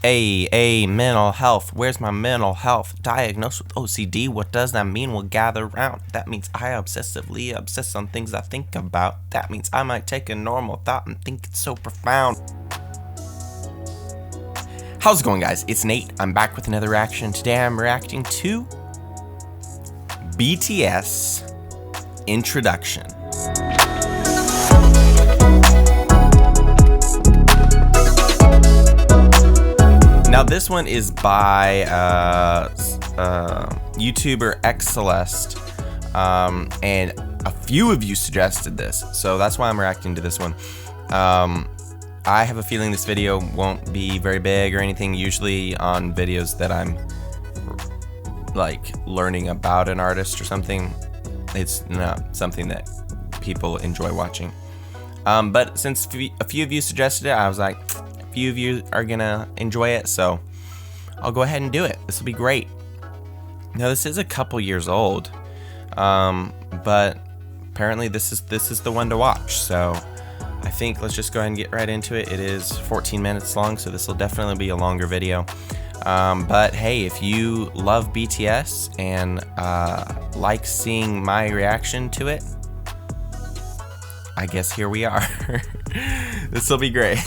Mental health. Where's my mental health? Diagnosed with OCD. What does that mean? We'll gather round. That means I obsessively obsess on things I think about. That means I might take a normal thought and think it's so profound. How's it going, guys? It's Nate. I'm back with another reaction. Today I'm reacting to BTS Introduction. Now this one is by YouTuber X Celeste, and a few of you suggested this, so that's why I'm reacting to this one. I have a feeling this video won't be very big or anything. Usually on videos that I'm like learning about an artist or something, it's not something that people enjoy watching. But since a few of you suggested it, I was like, a few of you are gonna enjoy it, so I'll go ahead and do it. This will be great. Now this is a couple years old, but apparently this is the one to watch. So I think let's just go ahead and get right into it. It is 14 minutes long, so this will definitely be a longer video. But hey, if you love BTS and like seeing my reaction to it, I guess here we are. This will be great.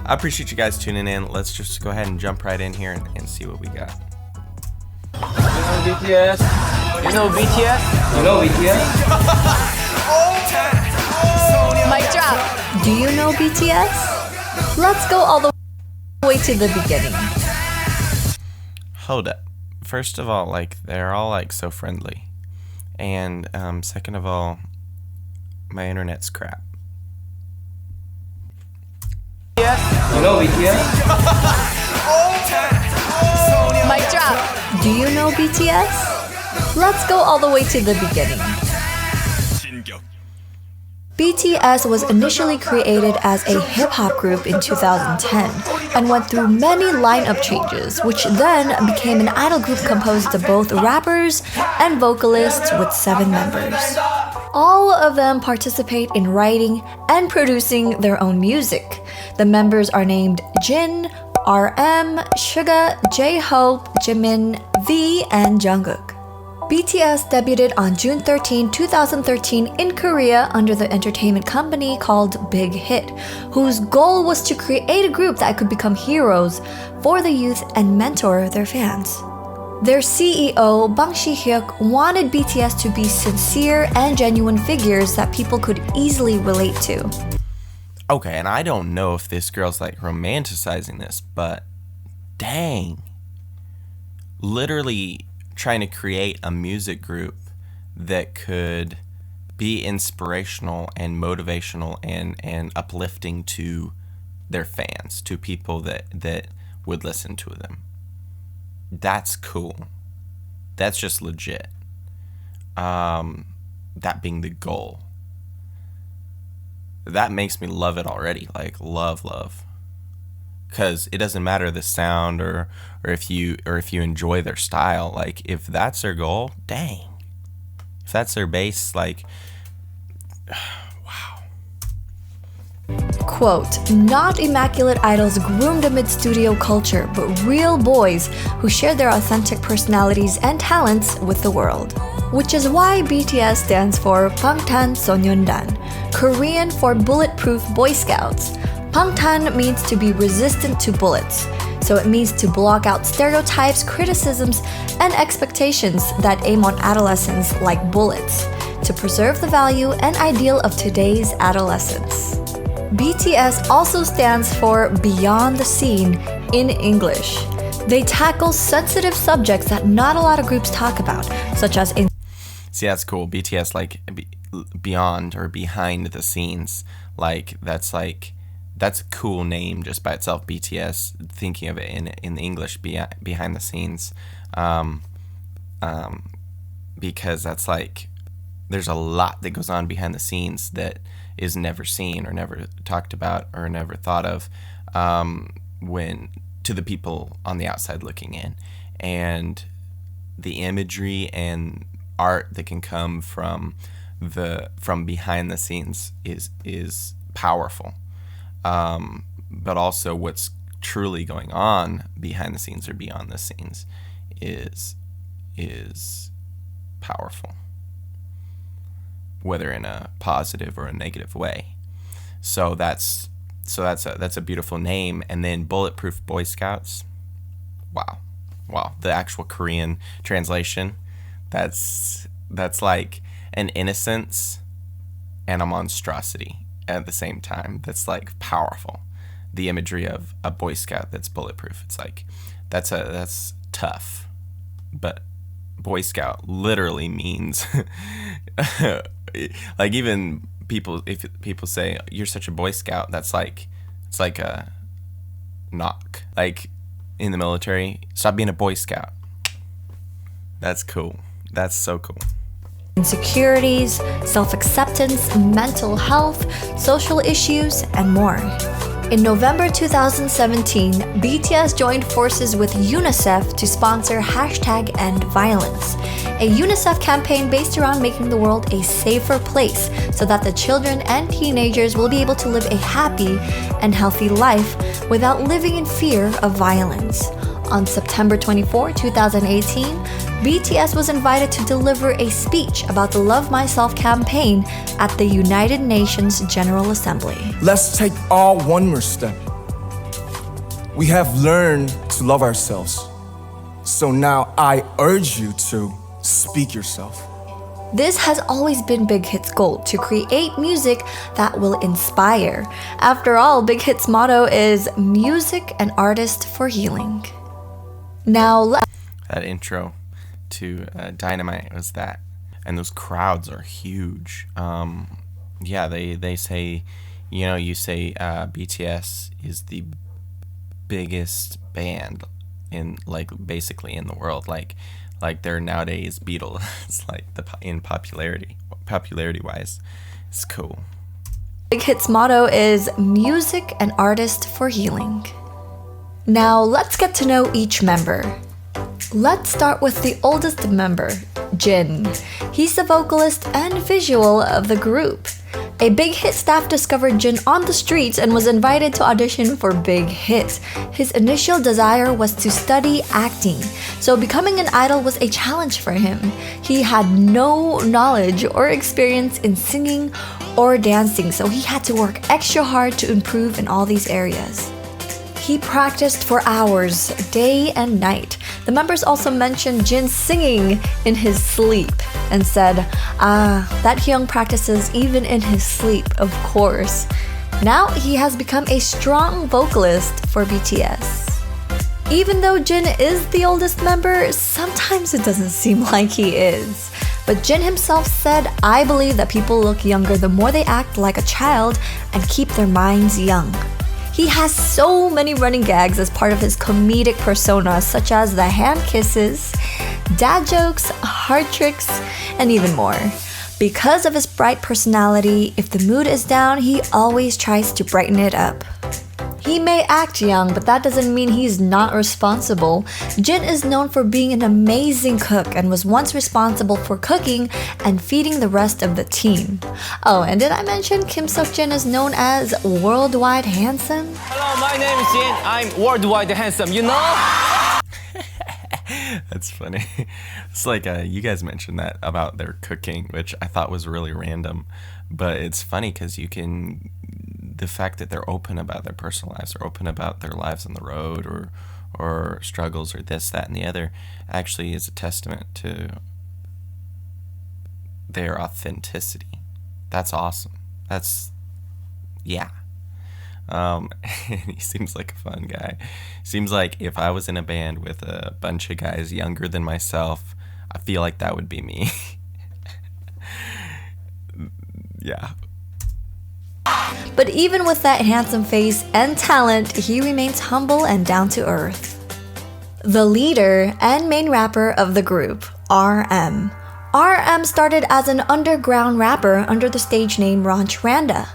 I appreciate you guys tuning in. Let's just go ahead and jump right in here and see what we got. You know BTS? You know BTS? You know BTS? Mic drop. Do you know BTS? Let's go all the way to the beginning. Hold up. First of all, like, they're all like so friendly, and second of all, my internet's crap. You know BTS? Mic drop. Do you know BTS? Let's go all the way to the beginning. BTS was initially created as a hip-hop group in 2010 and went through many lineup changes, which then became an idol group composed of both rappers and vocalists with 7 members. All of them participate in writing and producing their own music. The members are named Jin, RM, Suga, J-Hope, Jimin, V, and Jungkook. BTS debuted on June 13, 2013 in Korea under the entertainment company called Big Hit, whose goal was to create a group that could become heroes for the youth and mentor their fans. Their CEO, Bang Si-hyuk, wanted BTS to be sincere and genuine figures that people could easily relate to. Okay, and I don't know if this girl's like romanticizing this, but dang. Literally trying to create a music group that could be inspirational and motivational and uplifting to their fans, to people that would listen to them. That's cool. That's just legit. That being the goal. That makes me love it already. Like love. Because it doesn't matter the sound or if you enjoy their style. Like if that's their goal, dang. If that's their base, like wow. Quote, not immaculate idols groomed amid studio culture, but real boys who share their authentic personalities and talents with the world. Which is why BTS stands for Bangtan-sonyeondan, Korean for Bulletproof Boy Scouts. Bangtan means to be resistant to bullets, so it means to block out stereotypes, criticisms, and expectations that aim on adolescents like bullets, to preserve the value and ideal of today's adolescents. BTS also stands for Beyond the Scene in English. They tackle sensitive subjects that not a lot of groups talk about, such as See, that's cool. BTS, like, beyond or behind the scenes. That's a cool name just by itself, BTS, thinking of it in the English, behind the scenes. Because that's like, there's a lot that goes on behind the scenes that is never seen or never talked about or never thought of when to the people on the outside looking in. And the imagery and art that can come from behind the scenes is powerful, but also what's truly going on behind the scenes or beyond the scenes is powerful, whether in a positive or a negative way. So that's a beautiful name. And then Bulletproof Boy Scouts. Wow. The actual Korean translation, that's like an innocence and a monstrosity at the same time. That's like powerful. The imagery of a Boy Scout that's bulletproof. It's like that's tough. But Boy Scout literally means like, even if people say you're such a Boy Scout, it's like a knock. Like in the military, stop being a Boy Scout. That's cool. That's so cool. Insecurities, self-acceptance, mental health, social issues, and more. In November 2017, BTS joined forces with UNICEF to sponsor #EndViolence, a UNICEF campaign based around making the world a safer place so that the children and teenagers will be able to live a happy and healthy life without living in fear of violence. On September 24, 2018, BTS was invited to deliver a speech about the Love Myself campaign at the United Nations General Assembly. Let's take all one more step. We have learned to love ourselves. So now I urge you to speak yourself. This has always been Big Hit's goal, to create music that will inspire. After all, Big Hit's motto is music and artist for healing. Now, that intro to Dynamite was that, and those crowds are huge. Yeah, they say, you say BTS is the biggest band in, like, basically in the world, like they're nowadays Beatles. It's like in popularity wise, it's cool. Big Hit's motto is music and artist for healing. Now let's get to know each member. Let's start with the oldest member, Jin. He's the vocalist and visual of the group. A Big Hit staff discovered Jin on the streets and was invited to audition for Big Hit. His initial desire was to study acting, so becoming an idol was a challenge for him. He had no knowledge or experience in singing or dancing, so he had to work extra hard to improve in all these areas. He practiced for hours, day and night. The members also mentioned Jin singing in his sleep and said, that Hyung practices even in his sleep, of course. Now he has become a strong vocalist for BTS. Even though Jin is the oldest member, sometimes it doesn't seem like he is. But Jin himself said, "I believe that people look younger the more they act like a child and keep their minds young." He has so many running gags as part of his comedic persona, such as the hand kisses, dad jokes, heart tricks, and even more. Because of his bright personality, if the mood is down, he always tries to brighten it up. He may act young, but that doesn't mean he's not responsible. Jin is known for being an amazing cook and was once responsible for cooking and feeding the rest of the team. Oh, and did I mention Kim Seok-jin is known as Worldwide Handsome? Hello, my name is Jin. I'm Worldwide Handsome, you know? That's funny. It's like you guys mentioned that about their cooking, which I thought was really random. But it's funny because the fact that they're open about their personal lives, or open about their lives on the road, or struggles, or this, that, and the other, actually is a testament to their authenticity. That's awesome. Yeah. And he seems like a fun guy. Seems like if I was in a band with a bunch of guys younger than myself, I feel like that would be me. Yeah. But even with that handsome face and talent, he remains humble and down to earth. The leader and main rapper of the group, RM. RM started as an underground rapper under the stage name Ranch Randa.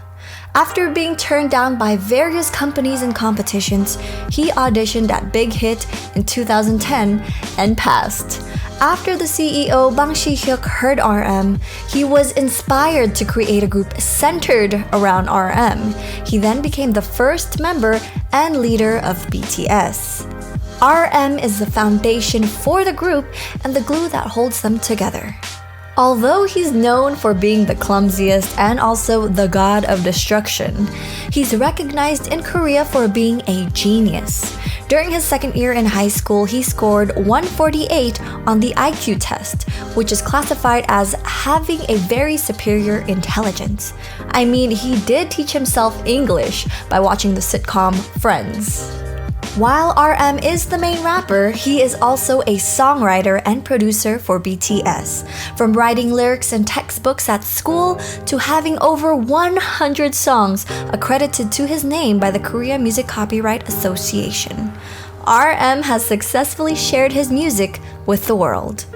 After being turned down by various companies and competitions, he auditioned at Big Hit in 2010 and passed. After the CEO Bang Si-hyuk heard RM, he was inspired to create a group centered around RM. He then became the first member and leader of BTS. RM is the foundation for the group and the glue that holds them together. Although he's known for being the clumsiest and also the god of destruction, he's recognized in Korea for being a genius. During his second year in high school, he scored 148 on the IQ test, which is classified as having a very superior intelligence. I mean, he did teach himself English by watching the sitcom Friends. While RM is the main rapper, he is also a songwriter and producer for BTS. From writing lyrics in textbooks at school to having over 100 songs accredited to his name by the Korea Music Copyright Association. RM has successfully shared his music with the world.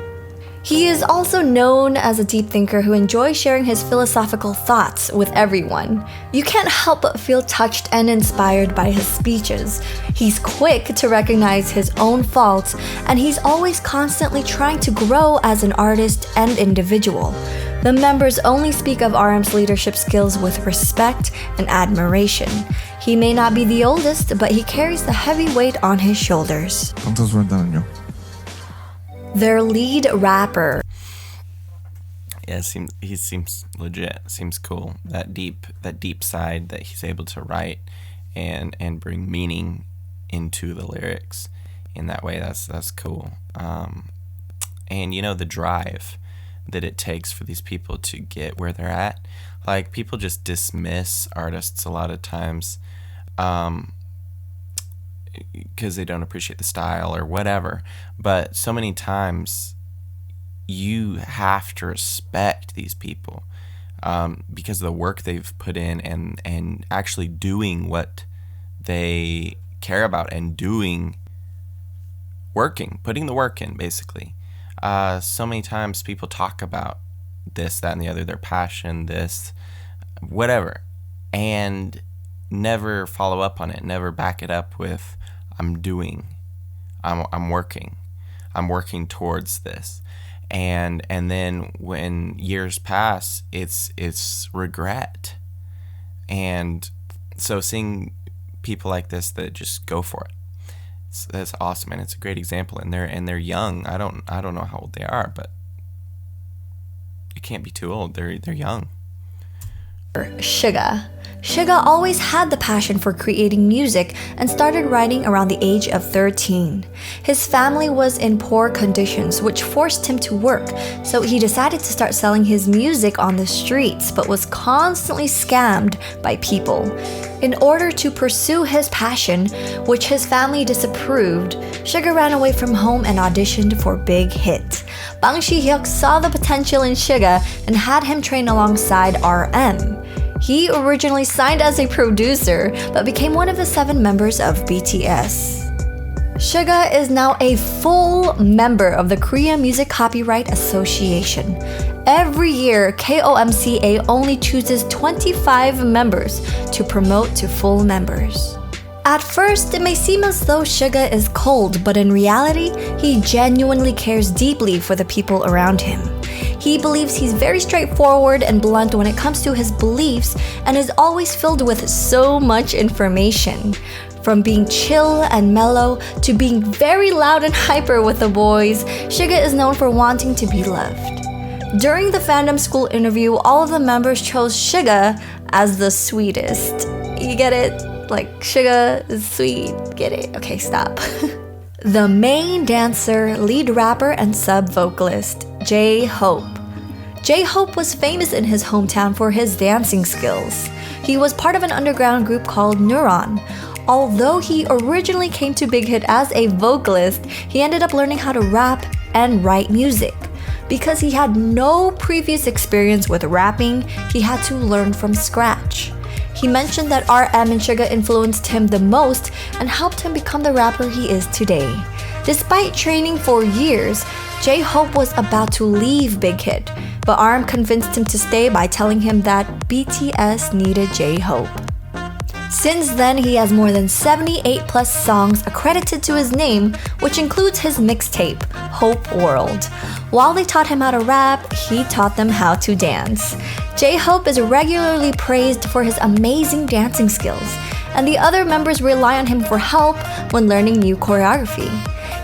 He is also known as a deep thinker who enjoys sharing his philosophical thoughts with everyone. You can't help but feel touched and inspired by his speeches. He's quick to recognize his own faults, and he's always constantly trying to grow as an artist and individual. The members only speak of RM's leadership skills with respect and admiration. He may not be the oldest, but he carries the heavy weight on his shoulders. 방탄소년단은요? Their lead rapper. Yeah, he seems legit. Seems cool. That deep side that he's able to write and bring meaning into the lyrics in that way. That's cool. And you know, the drive that it takes for these people to get where they're at. Like, people just dismiss artists a lot of times because they don't appreciate the style or whatever. But so many times you have to respect these people because of the work they've put in and actually doing what they care about and putting the work in, basically. So many times people talk about this, that, and the other, their passion, this, whatever, and never follow up on it, never back it up with, I'm working towards this. And then when years pass, it's regret. And so seeing people like this that just go for it, that's awesome, and it's a great example. And they're young. I don't know how old they are, but it can't be too old. They're young. Suga. Suga always had the passion for creating music and started writing around the age of 13. His family was in poor conditions, which forced him to work, so he decided to start selling his music on the streets, but was constantly scammed by people. In order to pursue his passion, which his family disapproved, Suga ran away from home and auditioned for Big Hit. Bang Si-hyuk saw the potential in Suga and had him train alongside RM. He originally signed as a producer, but became one of the 7 members of BTS. Suga is now a full member of the Korea Music Copyright Association. Every year, KOMCA only chooses 25 members to promote to full members. At first, it may seem as though Suga is cold, but in reality, he genuinely cares deeply for the people around him. He believes he's very straightforward and blunt when it comes to his beliefs and is always filled with so much information. From being chill and mellow to being very loud and hyper with the boys, Suga is known for wanting to be loved. During the fandom school interview, all of the members chose Suga as the sweetest. You get it? Like, Suga is sweet. Get it? Okay, stop. The main dancer, lead rapper, and sub-vocalist, J-Hope. J-Hope was famous in his hometown for his dancing skills. He was part of an underground group called Neuron. Although he originally came to Big Hit as a vocalist, he ended up learning how to rap and write music. Because he had no previous experience with rapping, he had to learn from scratch. He mentioned that RM and Suga influenced him the most and helped him become the rapper he is today. Despite training for years, J-Hope was about to leave Big Hit, but RM convinced him to stay by telling him that BTS needed J-Hope. Since then, he has more than 78 plus songs accredited to his name, which includes his mixtape, Hope World. While they taught him how to rap, he taught them how to dance. J-Hope is regularly praised for his amazing dancing skills, and the other members rely on him for help when learning new choreography.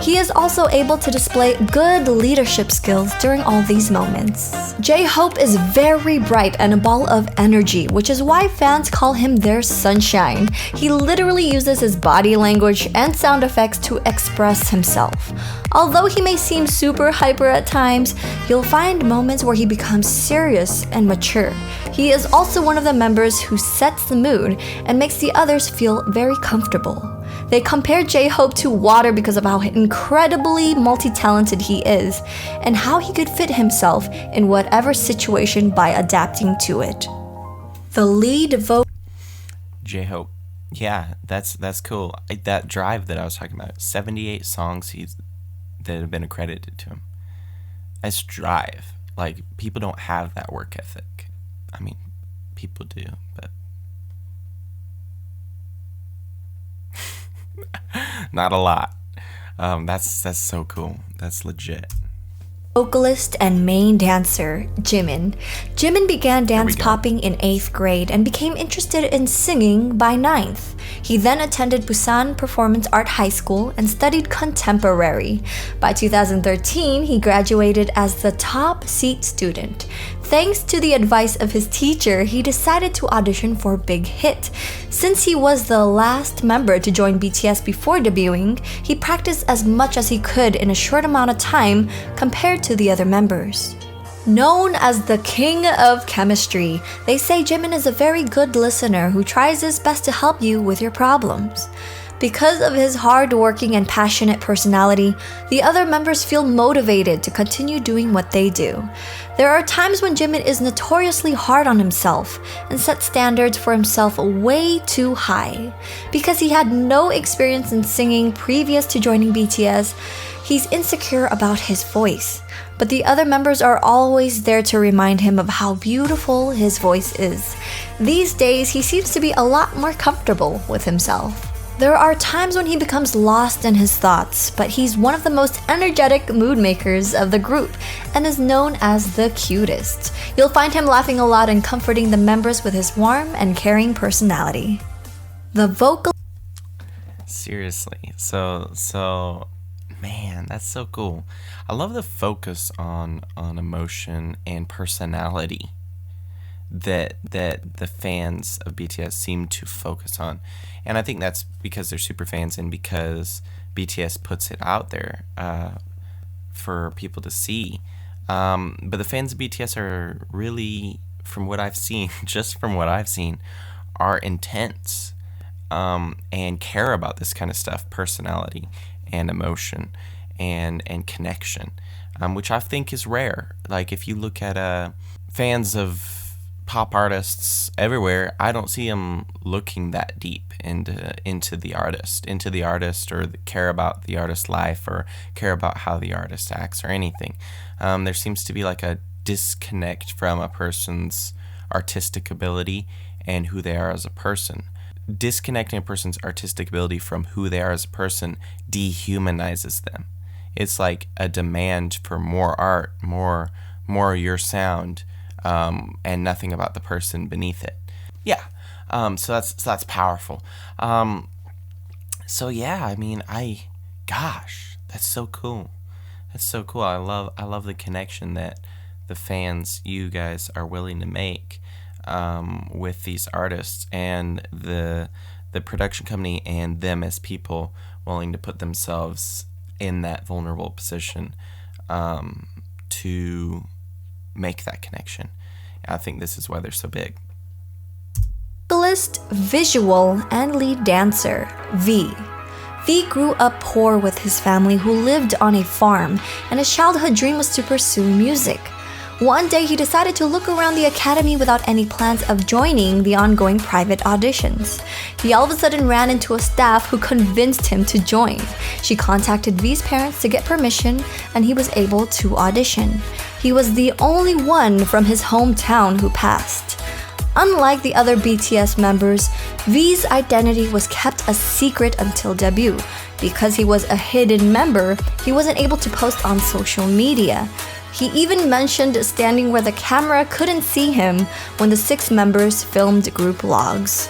He is also able to display good leadership skills during all these moments. J-Hope is very bright and a ball of energy, which is why fans call him their sunshine. He literally uses his body language and sound effects to express himself. Although he may seem super hyper at times, you'll find moments where he becomes serious and mature. He is also one of the members who sets the mood and makes the others feel very comfortable. They compare J-Hope to water because of how incredibly multi-talented he is and how he could fit himself in whatever situation by adapting to it. The lead vocal J-Hope. Yeah, that's cool. That drive that I was talking about, 78 songs that have been accredited to him. That's drive. Like, people don't have that work ethic. I mean, people do, but not a lot. That's so cool. That's legit. Vocalist and main dancer, Jimin. Jimin began dance popping in 8th grade and became interested in singing by 9th. He then attended Busan Performance Art High School and studied contemporary. By 2013, he graduated as the top seat student. Thanks to the advice of his teacher, he decided to audition for Big Hit. Since he was the last member to join BTS before debuting, he practiced as much as he could in a short amount of time compared to the other members. Known as the king of chemistry, they say Jimin is a very good listener who tries his best to help you with your problems. Because of his hard-working and passionate personality, the other members feel motivated to continue doing what they do. There are times when Jimin is notoriously hard on himself and sets standards for himself way too high. Because he had no experience in singing previous to joining BTS, he's insecure about his voice. But the other members are always there to remind him of how beautiful his voice is. These days, he seems to be a lot more comfortable with himself. There are times when he becomes lost in his thoughts, but he's one of the most energetic mood makers of the group and is known as the cutest. You'll find him laughing a lot and comforting the members with his warm and caring personality. The vocal Seriously. So man, that's so cool. I love the focus on emotion and personality that the fans of BTS seem to focus on. And I think that's because they're super fans and because BTS puts it out there for people to see. But the fans of BTS are really, from what I've seen, are intense and care about this kind of stuff, personality and emotion and connection, which I think is rare. Like, if you look at fans of pop artists everywhere, I don't see them looking that deep into the artist or care about the artist's life or care about how the artist acts or anything. There seems to be like a disconnect from a person's artistic ability and who they are as a person. Disconnecting a person's artistic ability from who they are as a person dehumanizes them. It's like a demand for more art, more your sound, and nothing about the person beneath it. Yeah. So that's powerful. So yeah, I mean, gosh, that's so cool. That's so cool. I love the connection that the fans, you guys, are willing to make with these artists and the production company and them as people willing to put themselves in that vulnerable position to make that connection. I think this is why they're so big. Vocalist, visual, and lead dancer, V. V grew up poor with his family who lived on a farm, and his childhood dream was to pursue music. One day, he decided to look around the academy without any plans of joining the ongoing private auditions. He all of a sudden ran into a staff who convinced him to join. She contacted V's parents to get permission, and he was able to audition. He was the only one from his hometown who passed. Unlike the other BTS members, V's identity was kept a secret until debut. Because he was a hidden member, he wasn't able to post on social media. He even mentioned standing where the camera couldn't see him when the 6 members filmed group logs.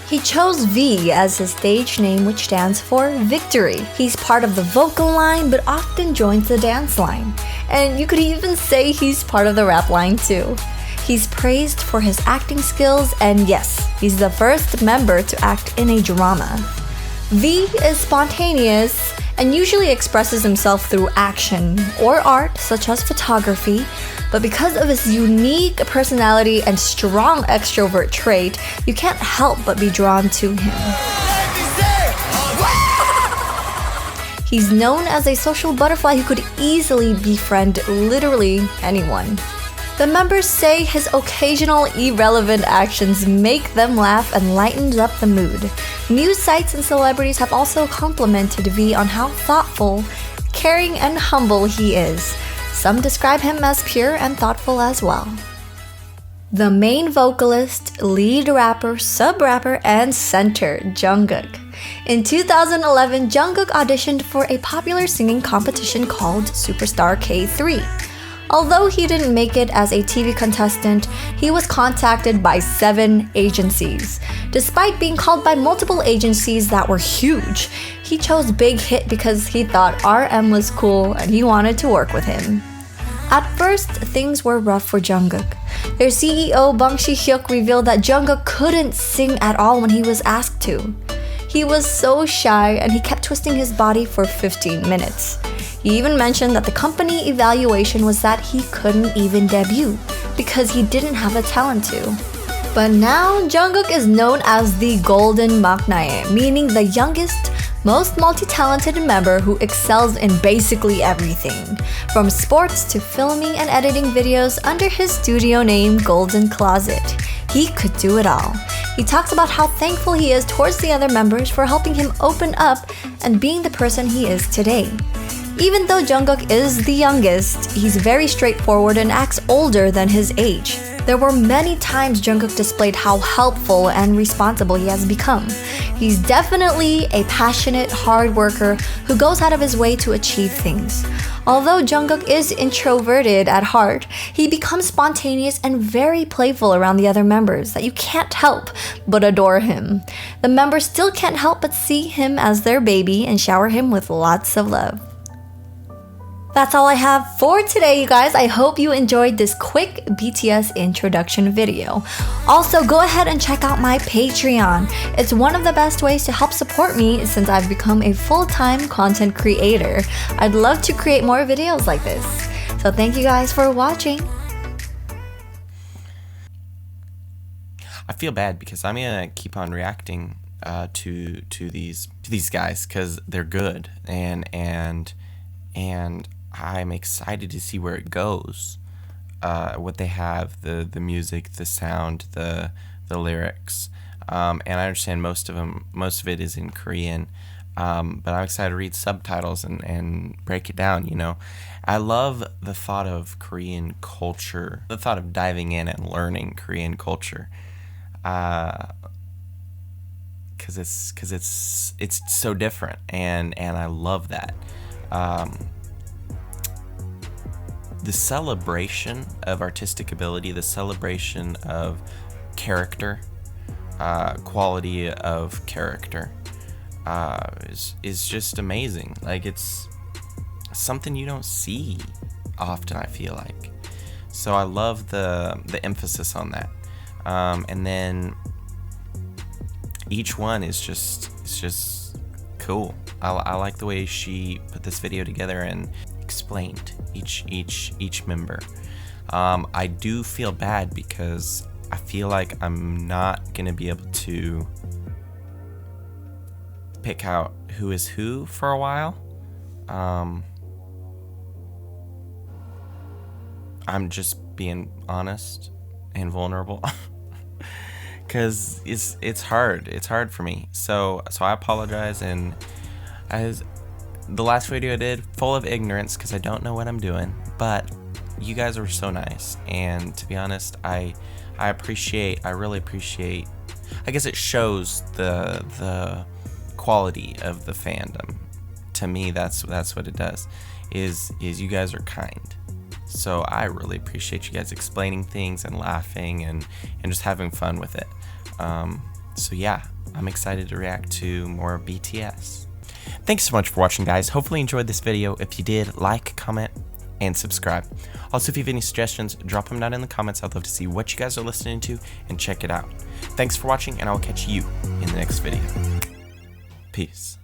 He chose V as his stage name, which stands for Victory. He's part of the vocal line but often joins the dance line. And you could even say he's part of the rap line too. He's praised for his acting skills, and yes, he's the first member to act in a drama. V is spontaneous and usually expresses himself through action or art such as photography, but because of his unique personality and strong extrovert trait, you can't help but be drawn to him. He's known as a social butterfly who could easily befriend literally anyone. The members say his occasional irrelevant actions make them laugh and lightens up the mood. News sites and celebrities have also complimented V on how thoughtful, caring, and humble he is. Some describe him as pure and thoughtful as well. The main vocalist, lead rapper, sub-rapper, and center, Jungkook. In 2011, Jungkook auditioned for a popular singing competition called Superstar K3. Although he didn't make it as a TV contestant, he was contacted by 7 agencies. Despite being called by multiple agencies that were huge, he chose Big Hit because he thought RM was cool and he wanted to work with him. At first, things were rough for Jungkook. Their CEO Bang Si-hyuk revealed that Jungkook couldn't sing at all when he was asked to. He was so shy and he kept twisting his body for 15 minutes. He even mentioned that the company evaluation was that he couldn't even debut because he didn't have the talent to. But now, Jungkook is known as the Golden Maknae, meaning the youngest, most multi-talented member who excels in basically everything, from sports to filming and editing videos under his studio name Golden Closet. He could do it all. He talks about how thankful he is towards the other members for helping him open up and being the person he is today. Even though Jungkook is the youngest, he's very straightforward and acts older than his age. There were many times Jungkook displayed how helpful and responsible he has become. He's definitely a passionate, hard worker who goes out of his way to achieve things. Although Jungkook is introverted at heart, he becomes spontaneous and very playful around the other members that you can't help but adore him. The members still can't help but see him as their baby and shower him with lots of love. That's all I have for today, you guys. I hope you enjoyed this quick BTS introduction video. Also, go ahead and check out my Patreon. It's one of the best ways to help support me since I've become a full-time content creator. I'd love to create more videos like this. So thank you guys for watching. I feel bad because I'm gonna keep on reacting to these guys because they're good and I'm excited to see where it goes. What they have, the music, the sound, the lyrics, and I understand most of it is in Korean, but I'm excited to read subtitles and break it down. You know, I love the thought of Korean culture, the thought of diving in and learning Korean culture, because it's so different, and I love that. The celebration of artistic ability, the celebration of character, quality of character, is just amazing. Like, it's something you don't see often, I feel like. So I love the emphasis on that. And then each one is just cool. I like the way she put this video together and explained each member. I do feel bad because I feel like I'm not gonna be able to pick out who is who for a while. I'm just being honest and vulnerable because it's hard for me. So I apologize, and as the last video I did, full of ignorance because I don't know what I'm doing, but you guys were so nice, and to be honest, I really appreciate. I guess it shows the quality of the fandom. To me, that's what it does. Is you guys are kind. So I really appreciate you guys explaining things and laughing and just having fun with it. So yeah, I'm excited to react to more BTS. Thanks so much for watching, guys. Hopefully you enjoyed this video. If you did, like, comment, and subscribe. Also, if you have any suggestions, drop them down in the comments. I'd love to see what you guys are listening to and check it out. Thanks for watching, and I will catch you in the next video. Peace.